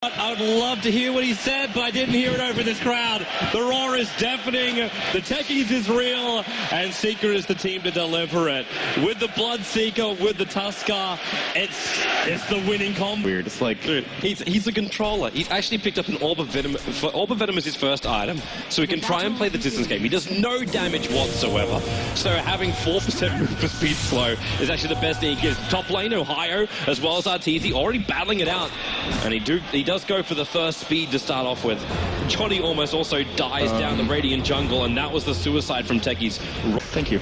I would love to hear what he said, but I didn't hear it over this crowd. The roar is deafening, the Techies is real, and Seeker is the team to deliver it. With the Bloodseeker, with the Tusker, it's the winning combo. Weird, it's like... Dude, he's a controller. He's actually picked up an Orb of Venom. Orb of Venom is his first item, so he can try and play the distance game. He does no damage whatsoever. So having 4% move for speed slow is actually the best thing he gives. Top lane, Ohio, as well as Arteezy, already battling it out. And he does go for the first speed to start off with. Johnny almost also dies down the Radiant jungle, and that was the suicide from Techies. Thank you.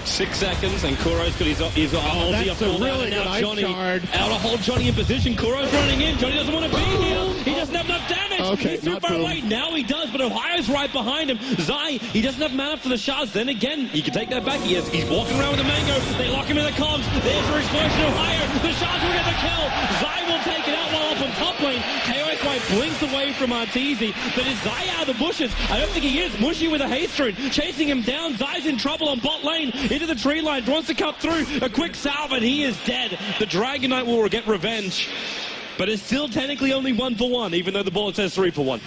6 seconds, and Kuro's got his ulti up full down, and now Johnny out to hold Johnny in position. Kuro's running in. Johnny doesn't want to be here. He doesn't have enough damage. Okay, he's too far away. Now he does, but Ohio's right behind him. Zai, he doesn't have mana for the shards. Then again, he can take that back. He's walking around with a mango. They lock him in the comms. There's your explosion. Ohio. The shards will get the kill. Zai will take it out while up on top lane. KOXY blinks away from Arteezy, but is Zai out of the bushes? I don't think he is. Mushy with a haste rune, chasing him down. Zai's in trouble on bot lane. Into the tree line, wants to cut through. A quick salve, and he is dead. The Dragon Knight will get revenge. But it's still technically only 1 for 1, even though the bullet says 3 for 1.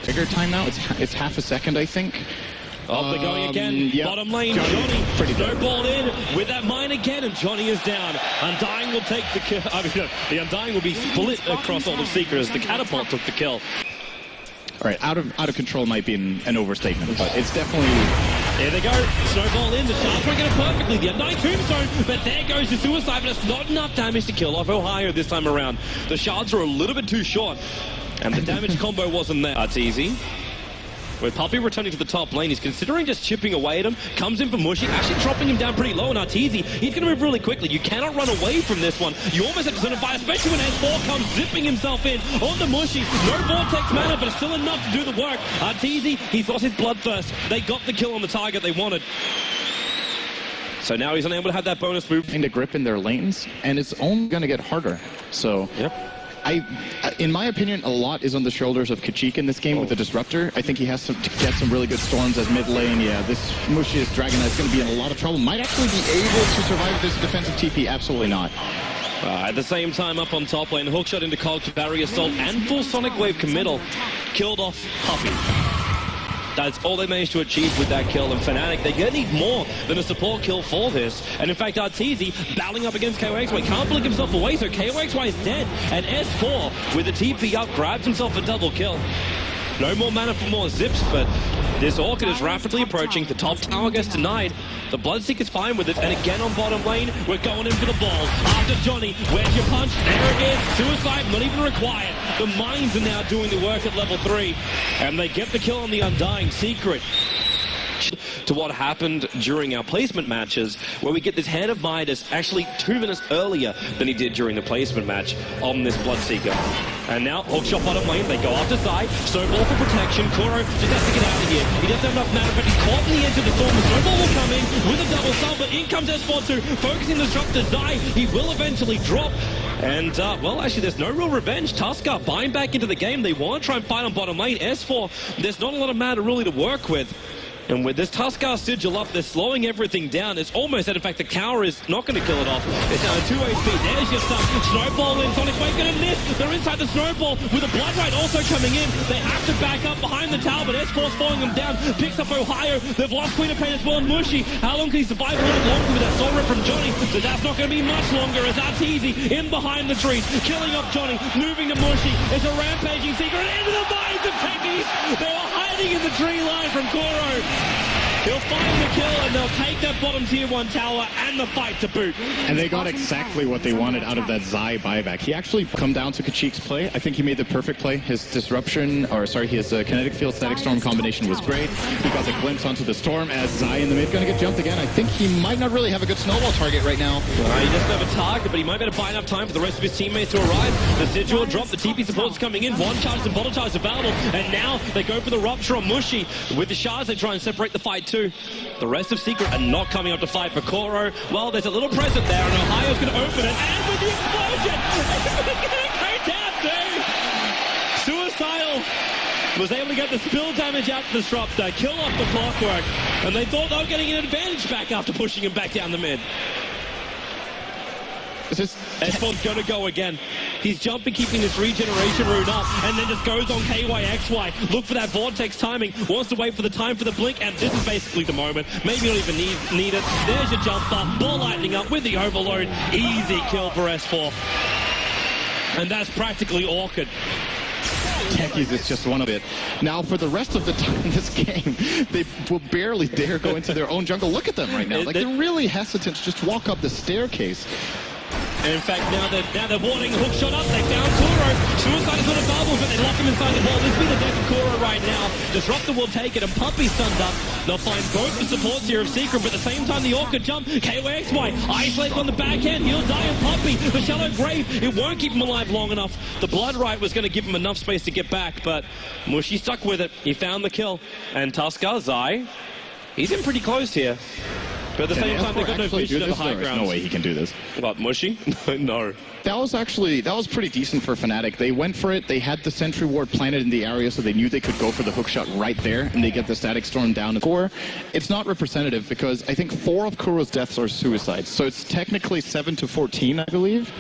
Trigger time now, it's half a second, I think. Oh, they're going again. Yeah. Bottom lane, Johnny snowballed in with that mine again, and Johnny is down. Undying will take the kill. I mean, no, the Undying will be split across all the Seekers. The Catapult took the kill. All right, out of control might be an overstatement, but it's definitely... There they go. Snowball in. The Sharks won't get it perfectly. The Undying Tombstone, but there goes the suicide, but it's not enough damage to kill off Ohio this time around. The shards are a little bit too short, and the damage combo wasn't there. That's easy. With Puppy returning to the top lane, he's considering just chipping away at him, comes in for Mushy, actually dropping him down pretty low on Arteezy. He's going to move really quickly. You cannot run away from this one. You almost have to zonify, especially when S4 comes zipping himself in on the Mushy. No Vortex mana, but it's still enough to do the work. Arteezy, he's lost his Bloodthirst. They got the kill on the target they wanted. So now he's unable to have that bonus move. To grip in their lanes, and it's only going to get harder. So... Yep. In my opinion, a lot is on the shoulders of Kuroky in this game with the Disruptor. I think he has to get some really good storms as mid lane. Yeah, this Mushiest Dragon Knight is going to be in a lot of trouble. Might actually be able to survive this defensive TP. Absolutely not. At the same time, up on top lane, hookshot into Cog, Barrier Assault, and full Sonic Wave committal. Killed off Puppy. That's all they managed to achieve with that kill. And Fnatic, they're going to need more than a support kill for this. And in fact, Arteezy battling up against KOXY can't blink himself away, so KOXY is dead. And S4, with the TP up, grabs himself a double kill. No more mana for more zips, but this Orchid is rapidly approaching. The top tower gets denied. The Bloodseeker's fine with it, and again on bottom lane, we're going in for the ball. After Johnny, where's your punch? There it is. Suicide, not even required. The mines are now doing the work at level 3, and they get the kill on the Undying Secret. To what happened during our placement matches, where we get this Hand of Midas actually 2 minutes earlier than he did during the placement match on this Bloodseeker. And now, hookshot bottom lane, they go after Zai, snowball for protection. Kuro just has to get out of here. He doesn't have enough mana, but he's caught in the edge of the storm. The snowball will come in with a double sub, but in comes S4-2, focusing the shot to Zai. He will eventually drop. And, well, actually, there's no real revenge. Tusker buying back into the game. They want to try and fight on bottom lane. S4, there's not a lot of mana really to work with. And with this Tusker sigil up, they're slowing everything down. It's almost that, in fact, the cower is not going to kill it off. It's now a 2-way speed. There's your stuff. Snowball in. Sonic Wave going to miss. They're inside the snowball with a Blood Rite also coming in. They have to back up behind the tower, but S4's falling them down. Picks up Ohio. They've lost Queen of Pain as well. And Mushy, how long can he survive a little longer with that soul rip from Johnny? So that's not going to be much longer as Arteezy in behind the trees, killing off Johnny, moving to Mushy. It's a rampaging Secret into the mines of Techies. They were hiding in the tree line from Kuro. He'll find the kill, and they'll take that bottom tier 1 tower and the fight to boot. And they got exactly what they wanted out of that Zai buyback. He actually come down to Kuroky's play. I think he made the perfect play. His disruption, or sorry, his kinetic field static storm combination was great. He got the glimpse onto the storm as Zai in the mid going to get jumped again. I think he might not really have a good snowball target right now. He doesn't have a target, but he might be able to buy enough time for the rest of his teammates to arrive. The sigil drop, the TP support's coming in. One charge and bottle charge available, and now they go for the rupture on Mushy. With the shards, they try and separate the fight too. The rest of Secret are not coming up to fight for Kuro. Well, there's a little present there, and Ohio's going to open it, and with the explosion, it's going to go down too. Suicidal was able to get the spill damage out to Disruptor, kill off the Clockwork, and they thought they were getting an advantage back after pushing him back down the mid. S4's going to go again. He's jumping, keeping this regeneration rune up, and then just goes on KYXY. Look for that vortex timing, wants to wait for the time for the blink, and this is basically the moment. Maybe you don't even need it. There's your jumper, ball lightning up with the overload. Easy kill for S4. And that's practically Orchid. Techies is just one of it. Now, for the rest of the time in this game, they will barely dare go into their own jungle. Look at them right now. Like, they're really hesitant to just walk up the staircase. And in fact, now they're warding a hook shot up. They found Kuro. Suicide is on a bubble, but they lock him inside the wall. This will be the death of Kuro right now. Disruptor will take it, and Puppy's stunned up. They'll find both the supports here of Secret, but at the same time, the Orchid jump. KYXY, isolated on the backhand. He'll die on Puppy. The Shallow Grave, it won't keep him alive long enough. The Blood Right was going to give him enough space to get back, but Mushy stuck with it. He found the kill. And Tusker, Zai, he's in pretty close here. But at the same time, they've got no vision of the high ground. There's no way he can do this. What, Mushy? No. That was pretty decent for Fnatic. They went for it. They had the Sentry Ward planted in the area, so they knew they could go for the hook shot right there, and they get the Static Storm down. Score. It's not representative because I think 4 of Kuro's deaths are suicides, so it's technically 7-14, I believe.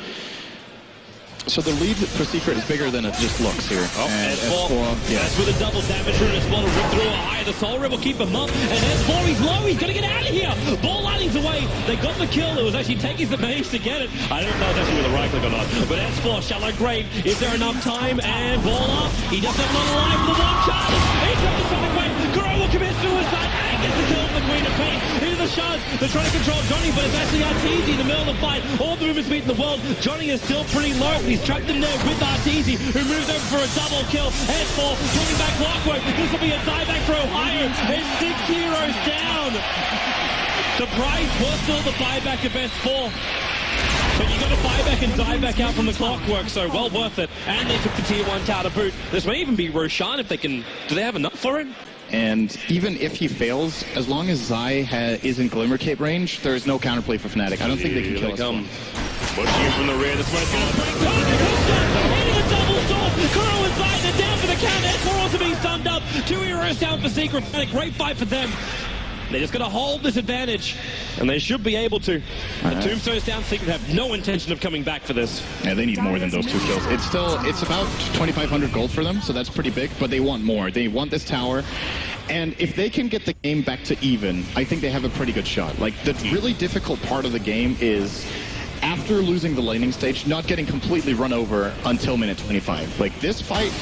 So the lead for Secret is bigger than it just looks here. Oh, and S4, yeah. That's with a double damage rune. S4 to rip through a high. The Soul Red will keep him up. And S4, he's low. He's going to get out of here. Ball lightning's away. They got the kill. It was actually Techies that managed to get it. I don't know if that's with a right click or not. But S4, Shallow Grave. Is there enough time? And ball up. He does have another life for the one shot. He dropped the Sonic Wave. Kuro will commit suicide. And gets the kill for the Queen of Pain. Into the shards. They're trying to control Johnny, but it's actually Arteezy in the middle of the fight. All the movement speed in the world. Johnny is still pretty low. He's trapped in there with Arteezy, who moves over for a double kill. S4 coming back Clockwork. This will be a dieback for Ohio. It's 6 heroes down. The prize was still the buyback of S4. But you got to buy back and die back out from the Clockwork, so well worth it. And they took the tier 1 tower to boot. This may even be Roshan if they can. Do they have enough for it? And even if he fails, as long as Zai is in Glimmer Cape range, there is no counterplay for Fnatic. I don't think they can kill us. Pushing from the rear, this one's going to break down. Hitting a double storm. Kuro and Zai, they're down for the count. S4 also being summed up. 2 heroes down for Secret. A great fight for them. They're just going to hold this advantage, and they should be able to. The Tombstone's down. Secret have no intention of coming back for this. Yeah, they need more than those 2 kills. It's about 2,500 gold for them, so that's pretty big, but they want more. They want this tower. And if they can get the game back to even, I think they have a pretty good shot. Like, the really difficult part of the game is, after losing the laning stage, not getting completely run over until minute 25. Like, this fight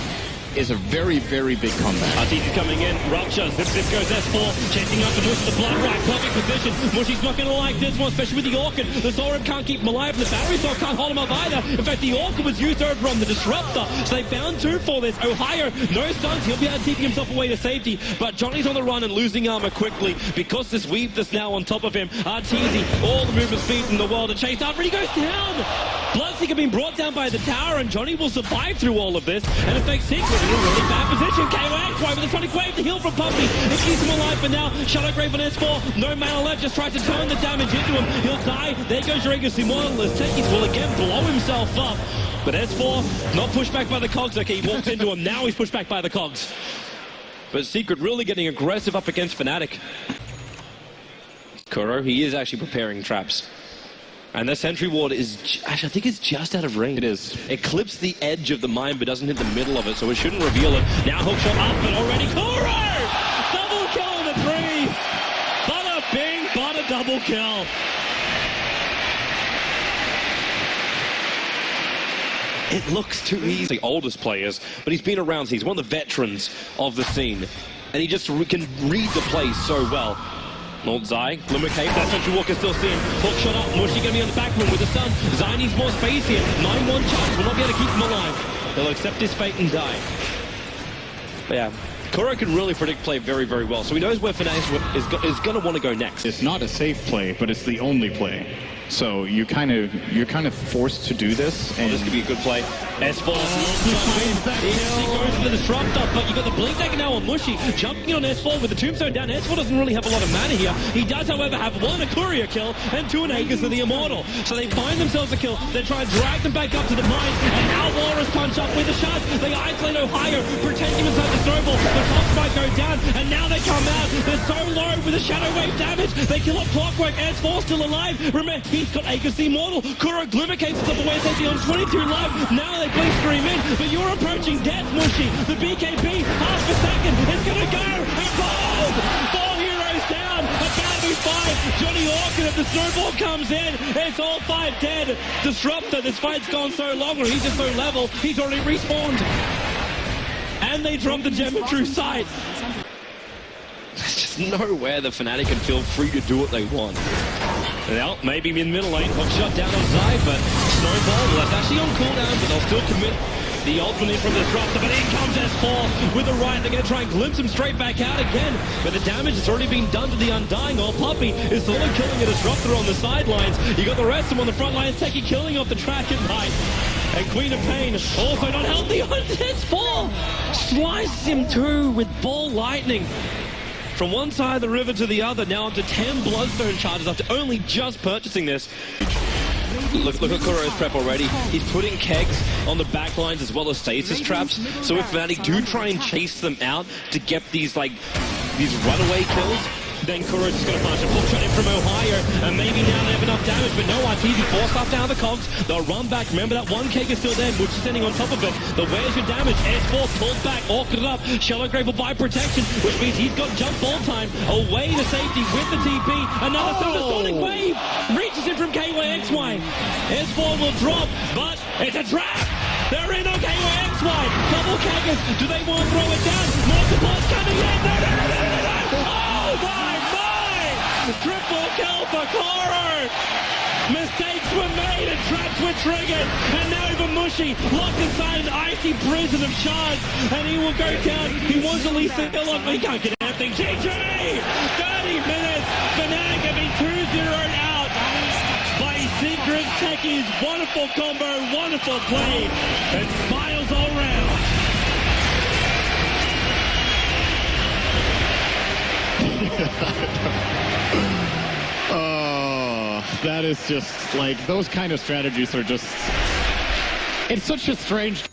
is a very, very big comeback. Arteezy's coming in. Rupture. Zip goes S4. Chasing up the Mush. The Blood Right. Perfect position. Mushy's not going to like this one, especially with the Orchid. The Soul Red can't keep him alive. The Battery Sword can't hold him up either. In fact, the Orchid was used over on the Disruptor. So they found 2 for this. Ohio, no stuns. He'll be able to keep himself away to safety. But Johnny's on the run and losing armor quickly because this weave that's now on top of him. Arteezy, all the movement speed in the world to chase after. He goes down. Bloodseeker being brought down by the tower, and Johnny will survive through all of this. And affect Secret in a really bad position. KYXY with the Sonic Wave, the heal from Puppy. It keeps him alive for now. Shallow Grave on S4. No mana left, just tries to turn the damage into him. He'll die. There goes Regus Immortal as Techies will again blow himself up. But S4 not pushed back by the cogs. Okay, he walks into him. Now he's pushed back by the cogs. But Secret really getting aggressive up against Fnatic. Kuro, he is actually preparing traps. And the Sentry Ward is, actually, I think it's just out of range. It is. It clips the edge of the mine, but doesn't hit the middle of it, so it shouldn't reveal it. Now hookshot up, but already Kuro! Double kill on the 3! Bada bing, bada double kill. It looks too easy. The oldest players, but he's been around, so he's one of the veterans of the scene. And he just can read the play so well. Old Zai, Glimmer Cape, that Sentry Walker still seeing. Hook shot up, Mushy going to be on the back room with the stun. Zai needs more space here. 9-1 chance, will not be able to keep him alive. He'll accept his fate and die. But yeah, Kuro can really predict play very, very well. So he knows where Fnatic is going to want to go next. It's not a safe play, but it's the only play. So you're kind of forced to do this. And this could be a good play. S4. He goes for the Disruptor, but you got the Blink Dagger now on Mushy. Jumping on S4 with the Tombstone down. S4 doesn't really have a lot of mana here. He does, however, have 1 a Courier kill and 2 an Aegis of the Immortal. So they find themselves a kill. They try and drag them back up to the mine. And now Walrus punch up with the shards. They isolate Ohio, protect him inside the snowball. The Cops might go down, and now they come out. They're so low with the Shadow Wave damage. They kill up Clockwork. S4 still alive. Remember, he He's got Aegis Immortal. Kuro Glimmer cases up away, taking on 22 live. Now they blink scream in, but you're approaching death, Mushy. The BKB, half a second, it's gonna go, and gold! 4 heroes down, Academy 5. Johnny Orkin, if the snowball comes in, it's all 5 dead. Disruptor, this fight's gone so long, or he's just so level, he's already respawned. And they drop the gem of true sight. There's just nowhere the Fnatic can feel free to do what they want. Well, maybe in middle lane, hook shot down on side, but Snowball, well, that's actually on cooldown, but they'll still commit the ultimate from the Disruptor, but in comes S4 with the right. They're going to try and glimpse him straight back out again, but the damage has already been done to the Undying. Old Puppy is solo killing a Disruptor on the sidelines. You got the rest of them on the front lines, taking killing off the track and Knight. And Queen of Pain also not healthy on S4. Slices him too with Ball Lightning. From one side of the river to the other, now up to 10 Bloodstone charges after only just purchasing this. Look at Kuro's prep already. He's putting kegs on the back lines as well as stasis traps. So if Fnatic do try and chase them out to get these runaway kills, then Kuro's just going to punch a full shot in from Ohio, and maybe now they have enough damage, but no, RTZ forced up down the cogs. They'll run back. Remember that one keg is still there, Much is standing on top of it. The where's your damage? S4 pulled back, orchid up. Shallow Grave will buy protection, which means he's got jump ball time. Away to safety with the TP. Another supersonic wave reaches in from KYXY. S4 will drop, but it's a trap. They're in on KYXY. Double keggers. Do they want to throw it down? More support's coming in. No. Oh my! Triple kill for Kuro! Mistakes were made and traps were triggered, and now even Mushy locked inside an icy prison of shards, and he will go down. He wants at least a kill on, but he can't get anything. GG! 30 minutes, Fnatic have been 2-0 out by Kuroky Techies. Wonderful combo, wonderful play, and smiles all round. Oh, that is just like, those kind of strategies are just, it's such a strange